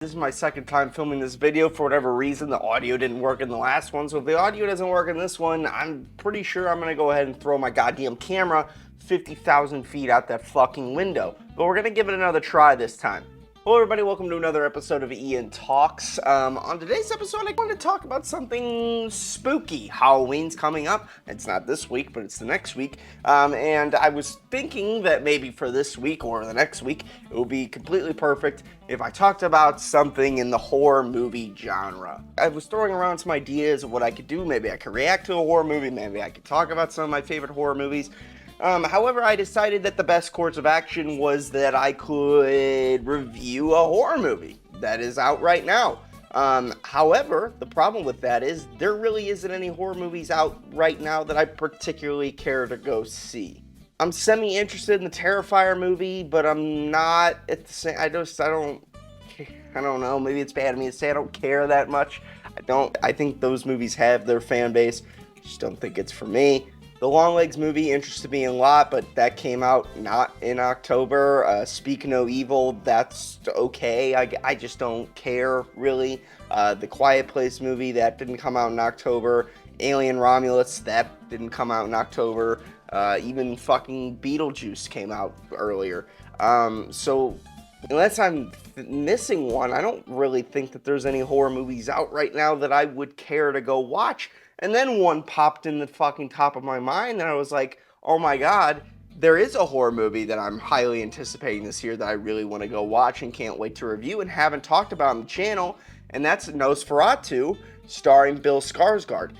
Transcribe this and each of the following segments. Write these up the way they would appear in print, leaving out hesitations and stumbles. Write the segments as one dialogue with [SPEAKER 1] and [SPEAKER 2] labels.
[SPEAKER 1] This is my second time filming this video. For whatever reason, the audio didn't work in the last one. So if the audio doesn't work in this one, I'm pretty sure I'm going to go ahead and throw my goddamn camera 50,000 feet out that fucking window. But we're going to give it another try this time. Hello everybody, welcome to another episode of Ian Talks. On today's episode, I want to talk about something spooky. Halloween's coming up. It's not this week, but it's the next week. And I was thinking that maybe for this week or the next week, it would be completely perfect if I talked about something in the horror movie genre. I was throwing around some ideas of what I could do. Maybe I could react to a horror movie. Maybe I could talk about some of my favorite horror movies. However, I decided that the best course of action was that I could review a horror movie that is out right now. However, the problem with that is there really isn't any horror movies out right now that I particularly care to go see. I'm semi-interested in the Terrifier movie, but I'm not at the same. I don't know. Maybe it's bad of me to say I don't care that much. I think those movies have their fan base. Just don't think it's for me. The Longlegs movie interested me a lot, but that came out not in October. Speak No Evil, that's okay. I just don't care, really. The Quiet Place movie, that didn't come out in October. Alien Romulus, that didn't come out in October. Even fucking Beetlejuice came out earlier. So unless I'm missing one, I don't really think that there's any horror movies out right now that I would care to go watch. And then one popped in the fucking top of my mind, and I was like, oh my god, there is a horror movie that I'm highly anticipating this year that I really want to go watch and can't wait to review and haven't talked about on the channel, and that's Nosferatu, starring Bill Skarsgård.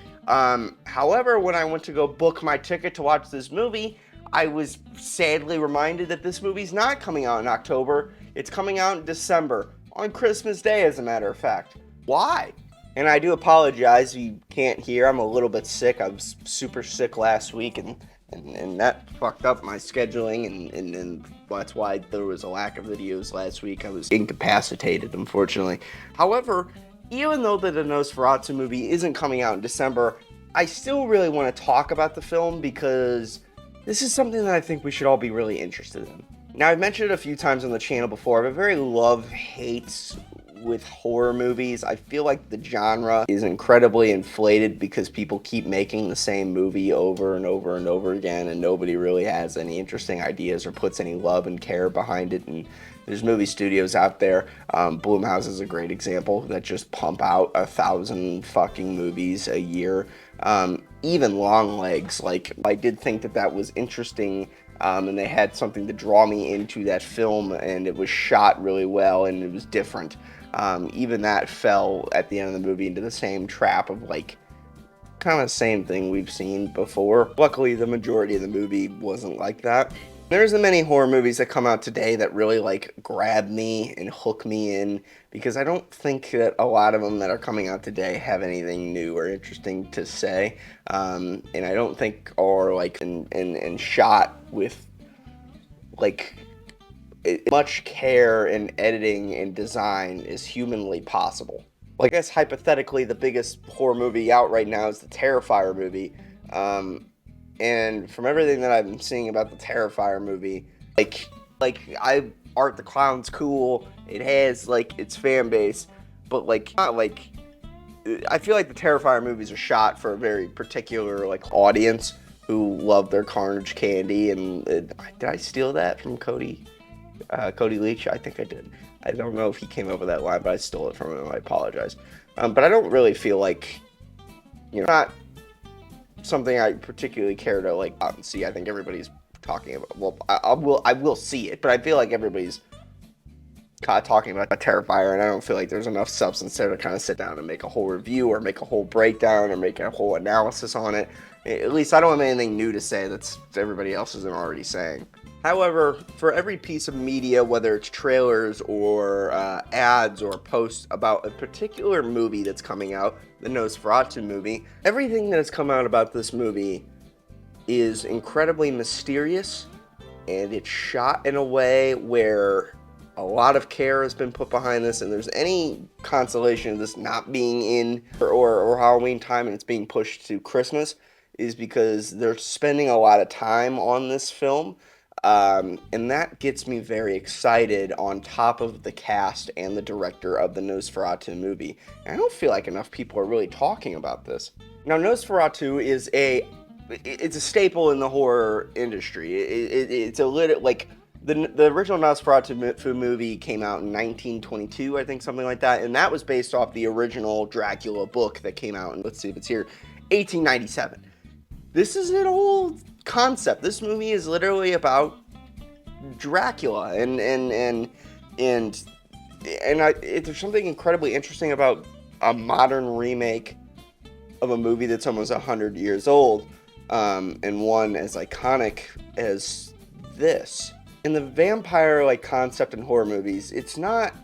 [SPEAKER 1] However, when I went to go book my ticket to watch this movie, I was sadly reminded that this movie's not coming out in October. It's coming out in December, on Christmas Day, as a matter of fact. Why? And I do apologize if you can't hear. I'm a little bit sick. I was super sick last week, and that fucked up my scheduling, and that's why there was a lack of videos last week. I was incapacitated, unfortunately. However, even though the Nosferatu movie isn't coming out in December, I still really want to talk about the film because this is something that I think we should all be really interested in. Now, I've mentioned it a few times on the channel before. I have a very love-hate with horror movies. I feel like the genre is incredibly inflated because people keep making the same movie over and over and over again, and nobody really has any interesting ideas or puts any love and care behind it. And there's movie studios out there. Blumhouse is a great example that just pump out 1,000 fucking movies a year. Even Longlegs, like, I did think that was interesting. And they had something to draw me into that film, and it was shot really well, and it was different. Even that fell at the end of the movie into the same trap of, like, kind of the same thing we've seen before. Luckily, the majority of the movie wasn't like that. There's many horror movies that come out today that really, like, grab me and hook me in, because I don't think that a lot of them that are coming out today have anything new or interesting to say, and I don't think are, like, and shot with, like, much care in editing and design is humanly possible. Like, I guess hypothetically the biggest horror movie out right now is the Terrifier movie, and from everything that I've been seeing about the Terrifier movie, Art the Clown's cool, it has, like, its fan base, but, like, not, like, I feel like the Terrifier movies are shot for a very particular, like, audience who love their carnage candy, and did I steal that from Cody Leach? I think I did. I don't know if he came up with that line, but I stole it from him. I apologize. But I don't really feel like, not something I particularly care to, like, out and see. I think everybody's talking about. Well, I will see it, but I feel like everybody's talking about Terrifier, and I don't feel like there's enough substance there to kind of sit down and make a whole review or make a whole breakdown or make a whole analysis on it. At least I don't have anything new to say that's everybody else isn't already saying. However, for every piece of media, whether it's trailers or ads or posts about a particular movie that's coming out, the Nosferatu movie, everything that has come out about this movie is incredibly mysterious, and it's shot in a way where a lot of care has been put behind this, and there's any consolation of this not being in or Halloween time and it's being pushed to Christmas is because they're spending a lot of time on this film. And that gets me very excited on top of the cast and the director of the Nosferatu movie. And I don't feel like enough people are really talking about this. Now, Nosferatu it's a staple in the horror industry. It's a little like the original Nosferatu movie came out in 1922, I think, something like that, and that was based off the original Dracula book that came out in, let's see if it's here, 1897. This is an old concept. This movie is literally about Dracula, and there's something incredibly interesting about a modern remake of a movie that's almost 100 years old, and one as iconic as this. In the vampire like concept in horror movies, it's not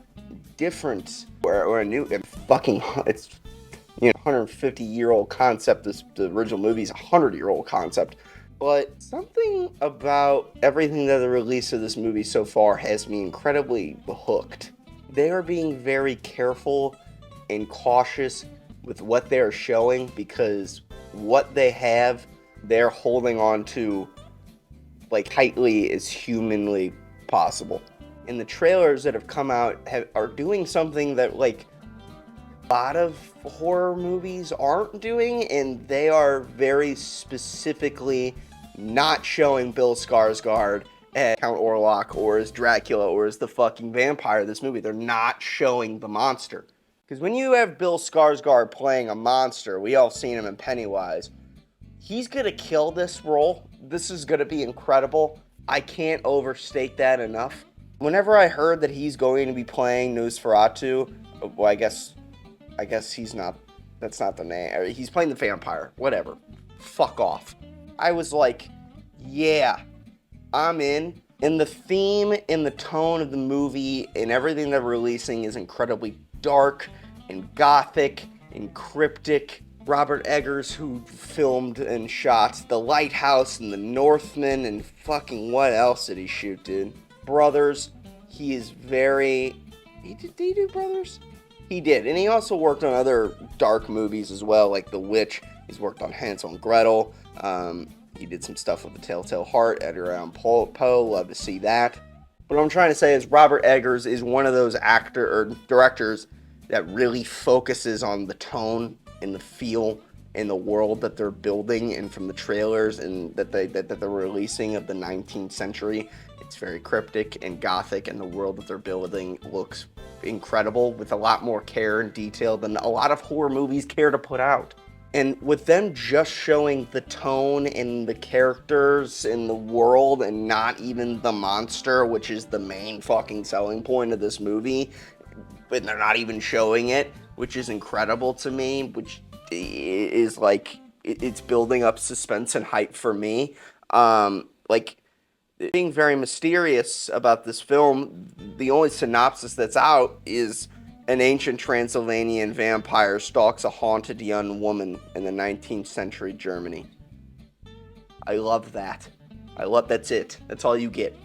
[SPEAKER 1] different or a new it's 150-year-old concept. The original movie is a 100-year-old concept. But something about everything that the release of this movie so far has me incredibly hooked. They are being very careful and cautious with what they're showing, because what they have, they're holding on to like tightly as humanly possible. And the trailers that have come out are doing something that like a lot of horror movies aren't doing, and they are very specifically not showing Bill Skarsgård as Count Orlok or as Dracula or as the fucking vampire of this movie. They're not showing the monster. Because when you have Bill Skarsgård playing a monster, we all seen him in Pennywise, he's gonna kill this role. This is gonna be incredible. I can't overstate that enough. Whenever I heard that he's going to be playing Nosferatu, well, I guess he's not, that's not the name. He's playing the vampire, whatever. Fuck off. I was like, yeah, I'm in. And the theme and the tone of the movie and everything they're releasing is incredibly dark and gothic and cryptic. Robert Eggers, who filmed and shot The Lighthouse and The Northman and fucking what else did he shoot, dude? Brothers. He is very... Did he do Brothers? He did. And he also worked on other dark movies as well, like The Witch. He's worked on Hansel and Gretel. He did some stuff with The Telltale Heart, Edgar Allan Poe. Love to see that. What I'm trying to say is Robert Eggers is one of those directors that really focuses on the tone and the feel and the world that they're building, and from the trailers and that they're releasing of the 19th century, it's very cryptic and gothic, and the world that they're building looks incredible with a lot more care and detail than a lot of horror movies care to put out. And with them just showing the tone and the characters and the world and not even the monster, which is the main fucking selling point of this movie, but they're not even showing it, which is incredible to me, which is like, it's building up suspense and hype for me. Like, being very mysterious about this film, the only synopsis that's out is an ancient Transylvanian vampire stalks a haunted young woman in the 19th century Germany. I love that. That's it. That's all you get.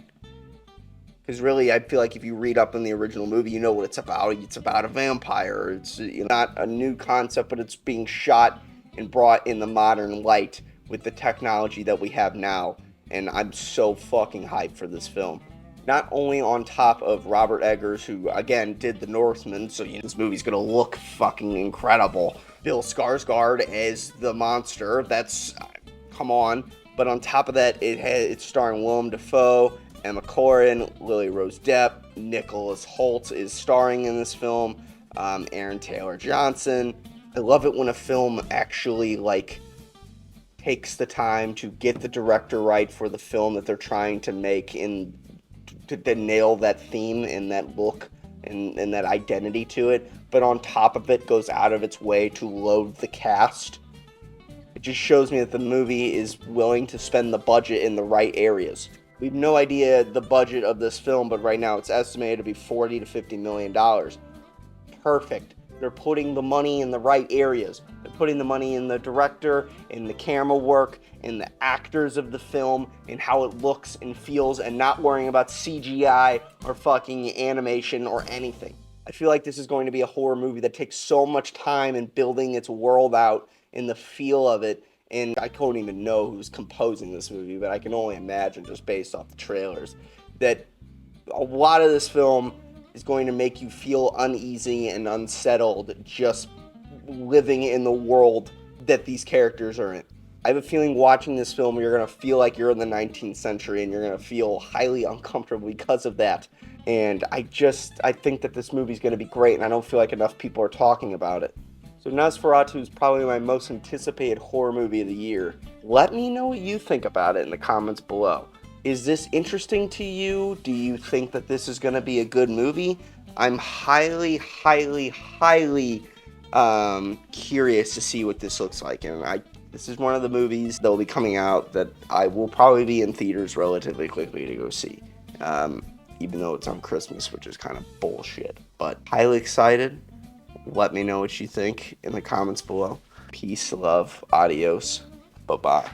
[SPEAKER 1] Because really, I feel like if you read up in the original movie, you know what it's about. It's about a vampire. It's not a new concept, but it's being shot and brought in the modern light with the technology that we have now. And I'm so fucking hyped for this film. Not only on top of Robert Eggers, who, again, did The Northman, so this movie's gonna look fucking incredible. Bill Skarsgård as the monster, that's, come on. But on top of that, it's starring Willem Dafoe, Emma Corrin, Lily Rose Depp, Nicholas Hoult is starring in this film, Aaron Taylor Johnson. I love it when a film actually, takes the time to get the director right for the film that they're trying to make, to nail that theme and that look and that identity to it, but on top of it goes out of its way to load the cast. It just shows me that the movie is willing to spend the budget in the right areas. We have no idea the budget of this film, but right now it's estimated to be $40 to $50 million. Perfect. They're putting the money in the right areas. They're putting the money in the director, in the camera work, in the actors of the film, in how it looks and feels, and not worrying about CGI or fucking animation or anything. I feel like this is going to be a horror movie that takes so much time in building its world out, in the feel of it, and I don't even know who's composing this movie, but I can only imagine just based off the trailers that a lot of this film is going to make you feel uneasy and unsettled just living in the world that these characters are in. I have a feeling watching this film, you're going to feel like you're in the 19th century, and you're going to feel highly uncomfortable because of that. And I think that this movie's going to be great, and I don't feel like enough people are talking about it. So Nosferatu is probably my most anticipated horror movie of the year. Let me know what you think about it in the comments below. Is this interesting to you? Do you think that this is going to be a good movie? I'm highly, highly, highly curious to see what this looks like. And this is one of the movies that will be coming out that I will probably be in theaters relatively quickly to go see. Even though it's on Christmas, which is kind of bullshit. But highly excited. Let me know what you think in the comments below. Peace, love, adios, bye-bye.